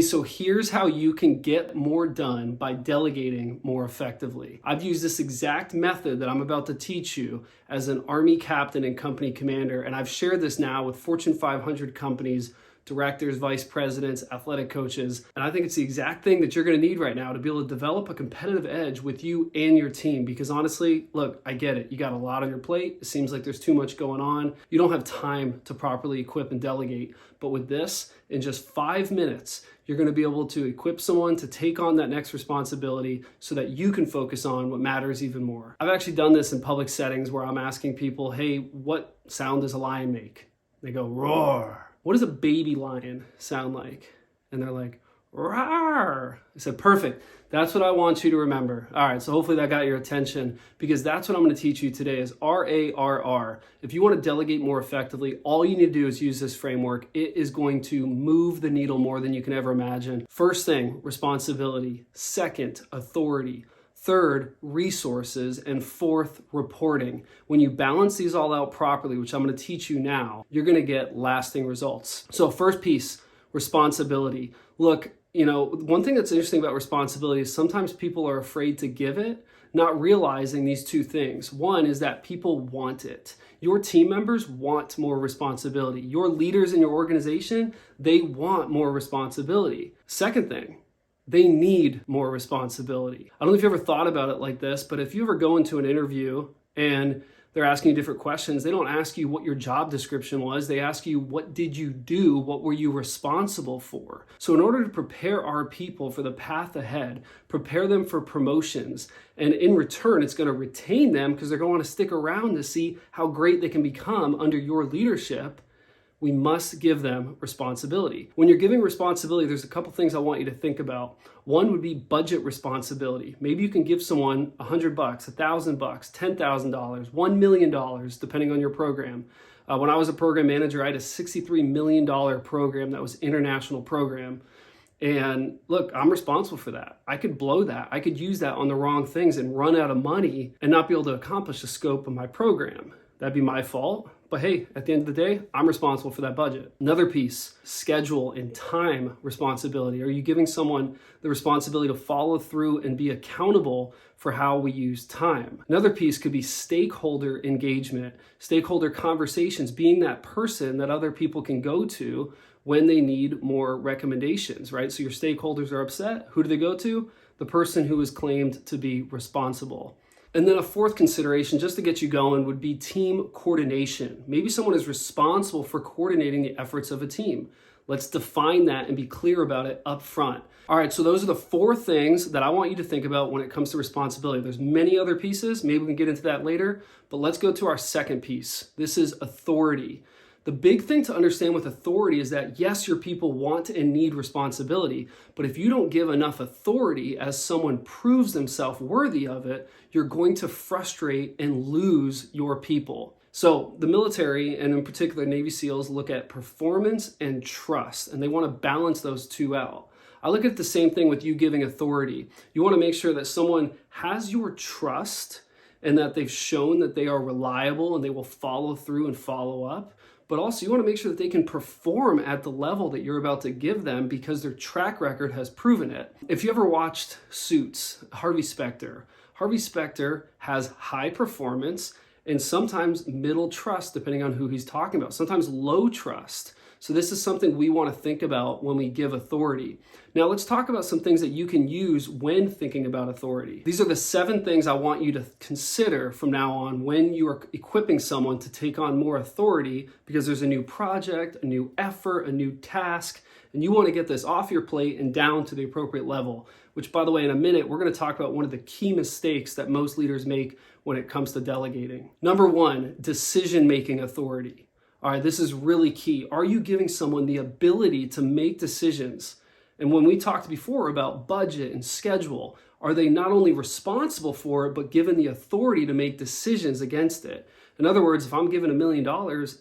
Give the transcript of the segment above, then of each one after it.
So here's how you can get more done by delegating more effectively. I've used this exact method that I'm about to teach you as an Army captain and company commander, and I've shared this now with Fortune 500 companies, directors, vice presidents, athletic coaches, and I think it's the exact thing that you're going to need right now to be able to develop a competitive edge with you and your team. Because honestly, look, I get it. You got a lot on your plate. It seems like there's too much going on. You don't have time to properly equip and delegate. But with this, in just 5 minutes, you're going to be able to equip someone to take on that next responsibility so that you can focus on what matters even more. I've actually done this in public settings where I'm asking people, hey, what sound does a lion make? They go, roar. What does a baby lion sound like? And they're like, roar. I said, perfect. That's what I want you to remember. All right, so hopefully that got your attention, because that's what I'm going to teach you today is RARR. If you want to delegate more effectively, all you need to do is use this framework. It is going to move the needle more than you can ever imagine. First thing, responsibility. Second, authority. Third, resources. And fourth, reporting. When you balance these all out properly, which I'm going to teach you now, you're going to get lasting results. So first piece, responsibility. Look, one thing that's interesting about responsibility is sometimes people are afraid to give it, not realizing these two things. One is that people want it. Your team members want more responsibility. Your leaders in your organization, they want more responsibility. Second thing, they need more responsibility. I don't know if you ever thought about it like this, but if you ever go into an interview and they're asking you different questions, they don't ask you what your job description was. They ask you, what did you do? What were you responsible for? So in order to prepare our people for the path ahead, prepare them for promotions, and in return, it's going to retain them because they're going to want to stick around to see how great they can become under your leadership, we must give them responsibility. When you're giving responsibility, there's a couple things I want you to think about. One would be budget responsibility. Maybe you can give someone $100, $1,000, $10,000, $1 million, depending on your program. When I was a program manager, I had a $63 million program that was an international program. And look, I'm responsible for that. I could blow that. I could use that on the wrong things and run out of money and not be able to accomplish the scope of my program. That'd be my fault. But hey, at the end of the day, I'm responsible for that budget. Another piece, schedule and time responsibility. Are you giving someone the responsibility to follow through and be accountable for how we use time? Another piece could be stakeholder engagement, stakeholder conversations, being that person that other people can go to when they need more recommendations, right? So your stakeholders are upset. Who do they go to? The person who is claimed to be responsible. And then a fourth consideration, just to get you going, would be team coordination. Maybe someone is responsible for coordinating the efforts of a team. Let's define that and be clear about it up front. All right, so those are the 4 things that I want you to think about when it comes to responsibility. There's many other pieces. Maybe we can get into that later, but let's go to our second piece. This is authority. The big thing to understand with authority is that yes, your people want and need responsibility, but if you don't give enough authority as someone proves themselves worthy of it, you're going to frustrate and lose your people. So the military, and in particular Navy SEALs, look at performance and trust, and they want to balance those two out. I look at the same thing with you giving authority. You want to make sure that someone has your trust and that they've shown that they are reliable and they will follow through and follow up. But also you want to make sure that they can perform at the level that you're about to give them because their track record has proven it. If you ever watched Suits, Harvey Specter has high performance and sometimes middle trust, depending on who he's talking about, sometimes low trust. So this is something we want to think about when we give authority. Now let's talk about some things that you can use when thinking about authority. These are the 7 things I want you to consider from now on when you are equipping someone to take on more authority, because there's a new project, a new effort, a new task, and you want to get this off your plate and down to the appropriate level, which, by the way, in a minute, we're going to talk about one of the key mistakes that most leaders make when it comes to delegating. Number 1, decision-making authority. All right, this is really key. Are you giving someone the ability to make decisions? And when we talked before about budget and schedule, are they not only responsible for it, but given the authority to make decisions against it? In other words, if I'm given $1 million,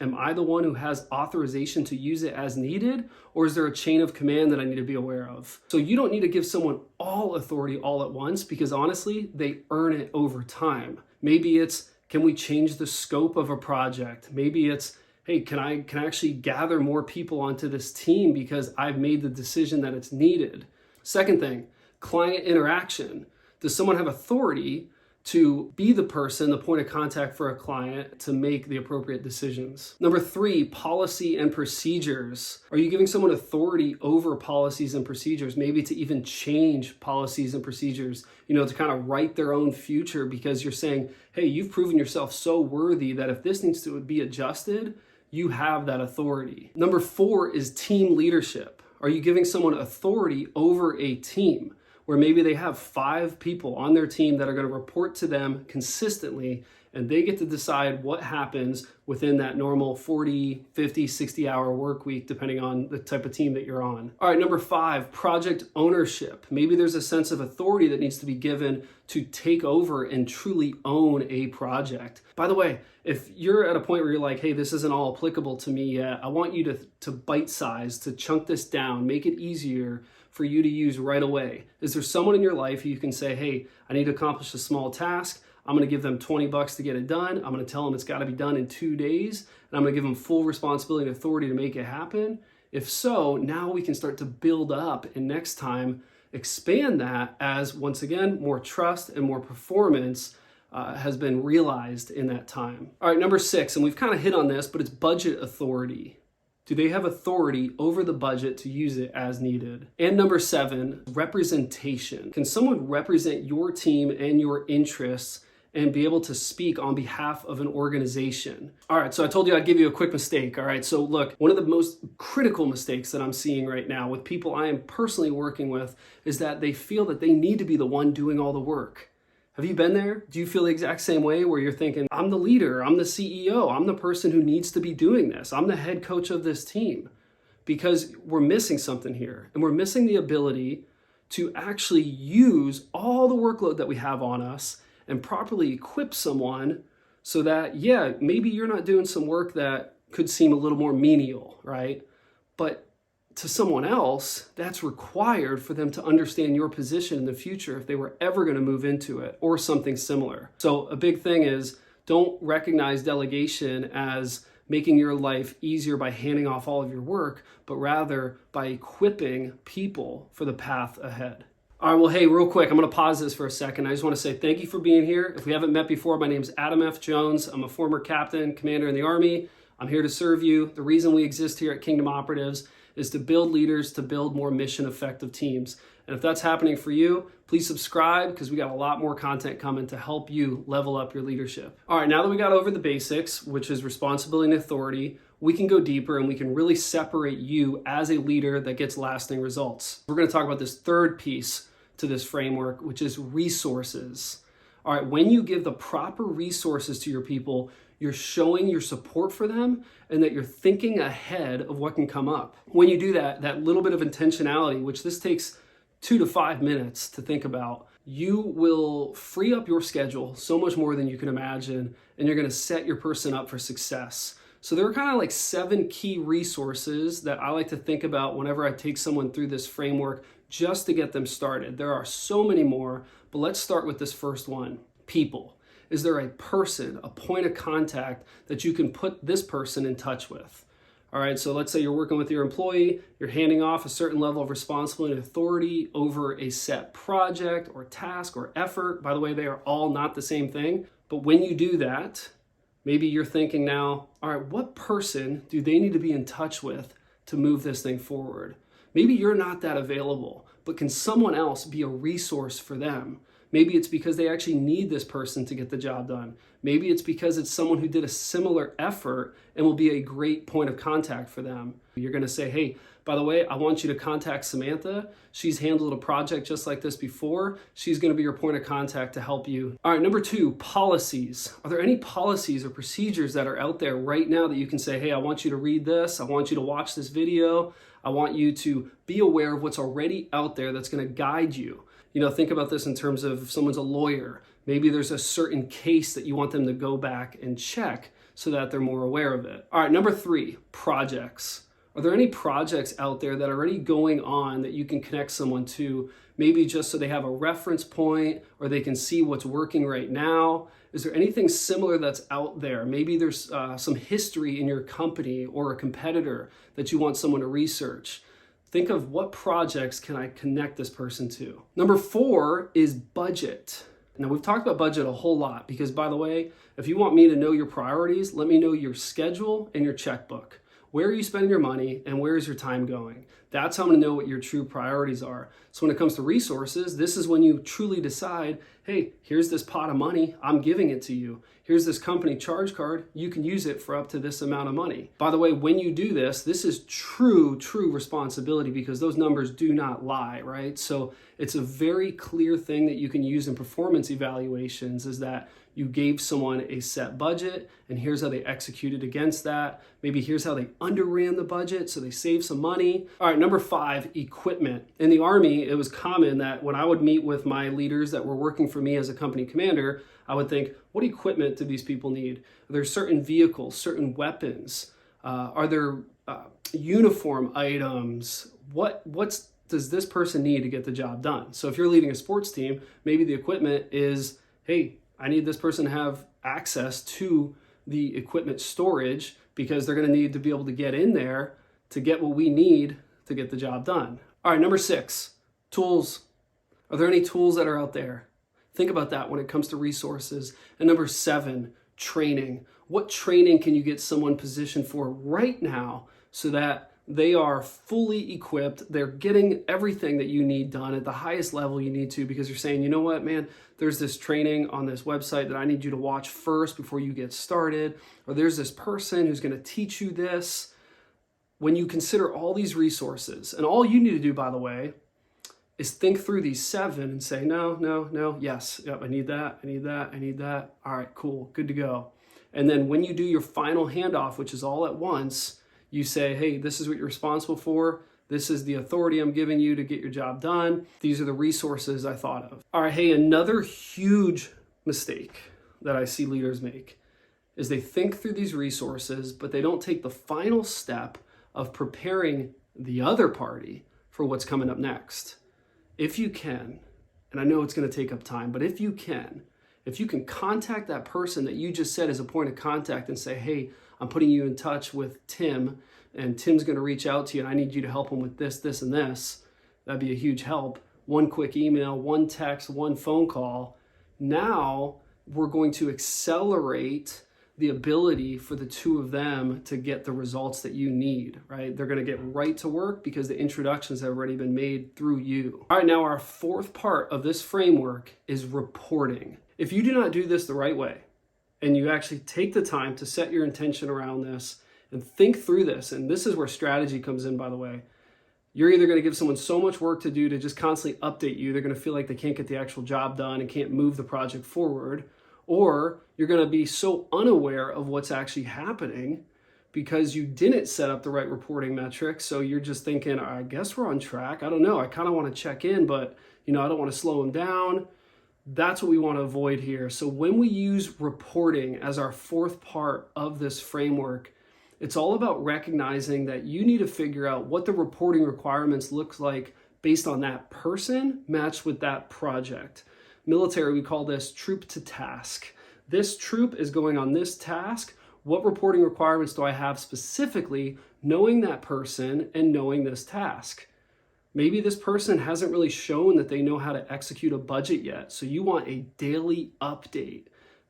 am I the one who has authorization to use it as needed? Or is there a chain of command that I need to be aware of? So you don't need to give someone all authority all at once, because honestly, they earn it over time. Maybe it's, can we change the scope of a project? Maybe it's, hey, can I actually gather more people onto this team because I've made the decision that it's needed? Second thing, client interaction. Does someone have authority to be the person, the point of contact for a client to make the appropriate decisions? Number 3, policy and procedures. Are you giving someone authority over policies and procedures, maybe to even change policies and procedures, to kind of write their own future because you're saying, hey, you've proven yourself so worthy that if this needs to be adjusted, you have that authority. Number 4 is team leadership. Are you giving someone authority over a team, where maybe they have 5 people on their team that are going to report to them consistently, and they get to decide what happens within that normal 40, 50, 60-hour work week, depending on the type of team that you're on. All right, number 5, project ownership. Maybe there's a sense of authority that needs to be given to take over and truly own a project. By the way, if you're at a point where you're like, hey, this isn't all applicable to me yet, I want you to bite size, to chunk this down, make it easier for you to use right away. Is there someone in your life who you can say, hey, I need to accomplish a small task. I'm going to give them $20 to get it done. I'm going to tell them it's got to be done in 2 days. And I'm going to give them full responsibility and authority to make it happen. If so, now we can start to build up and next time expand that as, once again, more trust and more performance has been realized in that time. All right, number 6, and we've kind of hit on this, but it's budget authority. Do they have authority over the budget to use it as needed? And number 7, representation. Can someone represent your team and your interests and be able to speak on behalf of an organization? All right, so I told you I'd give you a quick mistake. All right, so look, one of the most critical mistakes that I'm seeing right now with people I am personally working with is that they feel that they need to be the one doing all the work. Have you been there? Do you feel the exact same way where you're thinking, I'm the leader, I'm the CEO, I'm the person who needs to be doing this, I'm the head coach of this team? Because we're missing something here, and we're missing the ability to actually use all the workload that we have on us and properly equip someone so that, yeah, maybe you're not doing some work that could seem a little more menial, right? But to someone else, that's required for them to understand your position in the future if they were ever going to move into it or something similar. So a big thing is, don't recognize delegation as making your life easier by handing off all of your work, but rather by equipping people for the path ahead. All right, well, hey, real quick, I'm going to pause this for a second. I just want to say thank you for being here. If we haven't met before, my name's Adam F. Jones. I'm a former captain, commander in the Army. I'm here to serve you. The reason we exist here at Kingdom Operatives is to build leaders, to build more mission-effective teams. And if that's happening for you, please subscribe because we got a lot more content coming to help you level up your leadership. All right, now that we got over the basics, which is responsibility and authority, we can go deeper and we can really separate you as a leader that gets lasting results. We're going to talk about this third piece to this framework, which is resources. All right, when you give the proper resources to your people, you're showing your support for them and that you're thinking ahead of what can come up. When you do that, that little bit of intentionality, which this takes 2 to 5 minutes to think about, you will free up your schedule so much more than you can imagine, and you're going to set your person up for success. So there are kind of like 7 key resources that I like to think about whenever I take someone through this framework just to get them started. There are so many more, but let's start with this first one, people. Is there a person, a point of contact that you can put this person in touch with? All right, so let's say you're working with your employee, you're handing off a certain level of responsibility and authority over a set project or task or effort. By the way, they are all not the same thing. But when you do that, maybe you're thinking now, all right, what person do they need to be in touch with to move this thing forward? Maybe you're not that available, but can someone else be a resource for them? Maybe it's because they actually need this person to get the job done. Maybe it's because it's someone who did a similar effort and will be a great point of contact for them. You're going to say, hey, by the way, I want you to contact Samantha. She's handled a project just like this before. She's going to be your point of contact to help you. All right, number 2, policies. Are there any policies or procedures that are out there right now that you can say, hey, I want you to read this. I want you to watch this video. I want you to be aware of what's already out there that's going to guide you. Think about this in terms of if someone's a lawyer. Maybe there's a certain case that you want them to go back and check so that they're more aware of it. All right, number 3, projects. Are there any projects out there that are already going on that you can connect someone to, maybe just so they have a reference point or they can see what's working right now? Is there anything similar that's out there? Maybe there's some history in your company or a competitor that you want someone to research. Think of what projects can I connect this person to. Number 4 is budget. Now, we've talked about budget a whole lot because, by the way, if you want me to know your priorities, let me know your schedule and your checkbook. Where are you spending your money and where is your time going? That's how I'm going to know what your true priorities are. So when it comes to resources, this is when you truly decide, hey, here's this pot of money, I'm giving it to you. Here's this company charge card, you can use it for up to this amount of money. By the way, when you do this, this is true responsibility because those numbers do not lie, right? So it's a very clear thing that you can use in performance evaluations is that you gave someone a set budget and here's how they executed against that. Maybe here's how they underran the budget so they saved some money. All right, number 5, equipment. In the Army, it was common that when I would meet with my leaders that were working for me as a company commander, I would think, what equipment do these people need? Are there certain vehicles, certain weapons? Are there uniform items? What does this person need to get the job done? So if you're leading a sports team, maybe the equipment is, hey, I need this person to have access to the equipment storage because they're going to need to be able to get in there to get what we need to get the job done. All right, number 6, tools. Are there any tools that are out there? Think about that when it comes to resources. And number 7, training. What training can you get someone positioned for right now so that they are fully equipped, they're getting everything that you need done at the highest level you need to because you're saying, you know what, man, there's this training on this website that I need you to watch first before you get started, or there's this person who's going to teach you this. When you consider all these resources, and all you need to do, by the way, is think through these 7 and say, no, yes, yep, I need that. All right, cool, good to go. And then when you do your final handoff, which is all at once, you say, hey, this is what you're responsible for. This is the authority I'm giving you to get your job done. These are the resources I thought of. All right, hey, another huge mistake that I see leaders make is they think through these resources, but they don't take the final step of preparing the other party for what's coming up next. If you can, and I know it's going to take up time, but if you can contact that person that you just said as a point of contact and say, hey, I'm putting you in touch with Tim, and Tim's going to reach out to you, and I need you to help him with this, this, and this. That'd be a huge help. One quick email, one text, one phone call. Now we're going to accelerate the ability for the two of them to get the results that you need, right? They're going to get right to work because the introductions have already been made through you. All right, now our 4th part of this framework is reporting. If you do not do this the right way, and you actually take the time to set your intention around this and think through this, and this is where strategy comes in, by the way. You're either going to give someone so much work to do to just constantly update you, they're going to feel like they can't get the actual job done and can't move the project forward, or you're going to be so unaware of what's actually happening because you didn't set up the right reporting metrics. So you're just thinking, I guess we're on track. I don't know. I kind of want to check in, but I don't want to slow them down. That's what we want to avoid here. So when we use reporting as our 4th part of this framework, it's all about recognizing that you need to figure out what the reporting requirements look like based on that person matched with that project. Military, we call this troop to task. This troop is going on this task. What reporting requirements do I have specifically knowing that person and knowing this task? Maybe this person hasn't really shown that they know how to execute a budget yet. So you want a daily update.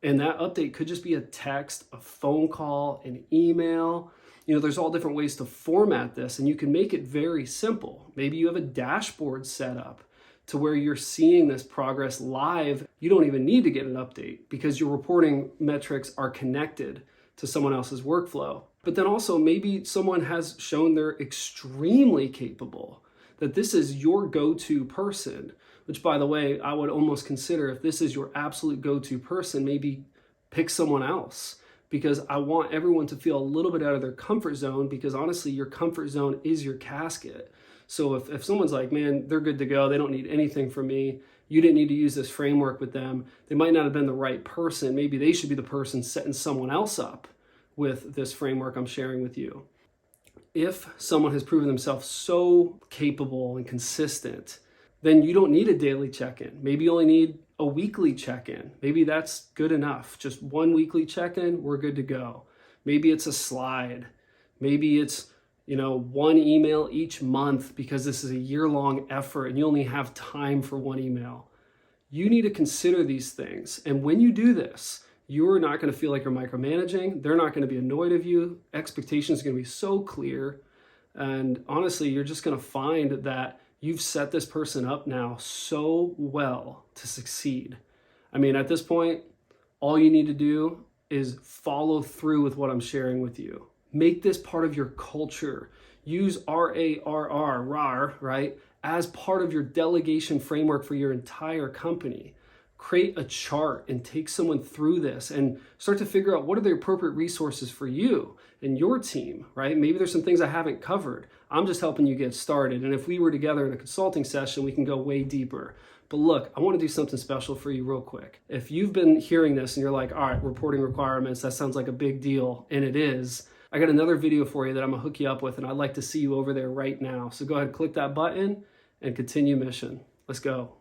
And that update could just be a text, a phone call, an email. There's all different ways to format this, and you can make it very simple. Maybe you have a dashboard set up to where you're seeing this progress live. You don't even need to get an update because your reporting metrics are connected to someone else's workflow. But then also maybe someone has shown they're extremely capable, that this is your go-to person, which, by the way, I would almost consider if this is your absolute go-to person, maybe pick someone else, because I want everyone to feel a little bit out of their comfort zone, because honestly, your comfort zone is your casket. So if someone's like, man, they're good to go, they don't need anything from me, you didn't need to use this framework with them, they might not have been the right person. Maybe they should be the person setting someone else up with this framework I'm sharing with you. If someone has proven themselves so capable and consistent, then you don't need a daily check-in. Maybe you only need a weekly check-in. Maybe that's good enough. Just one weekly check-in, we're good to go. Maybe it's a slide. Maybe it's, one email each month because this is a year-long effort and you only have time for one email. You need to consider these things. And when you do this, you're not going to feel like you're micromanaging. They're not going to be annoyed of you. Expectations are going to be so clear. And honestly, you're just going to find that you've set this person up now so well to succeed. I mean, at this point, all you need to do is follow through with what I'm sharing with you. Make this part of your culture. Use RARR, right, as part of your delegation framework for your entire company. Create a chart and take someone through this and start to figure out what are the appropriate resources for you and your team, right? Maybe there's some things I haven't covered. I'm just helping you get started. And if we were together in a consulting session, we can go way deeper. But look, I want to do something special for you real quick. If you've been hearing this and you're like, all right, reporting requirements, that sounds like a big deal, and it is, I got another video for you that I'm gonna hook you up with, and I'd like to see you over there right now. So go ahead, click that button and continue mission. Let's go.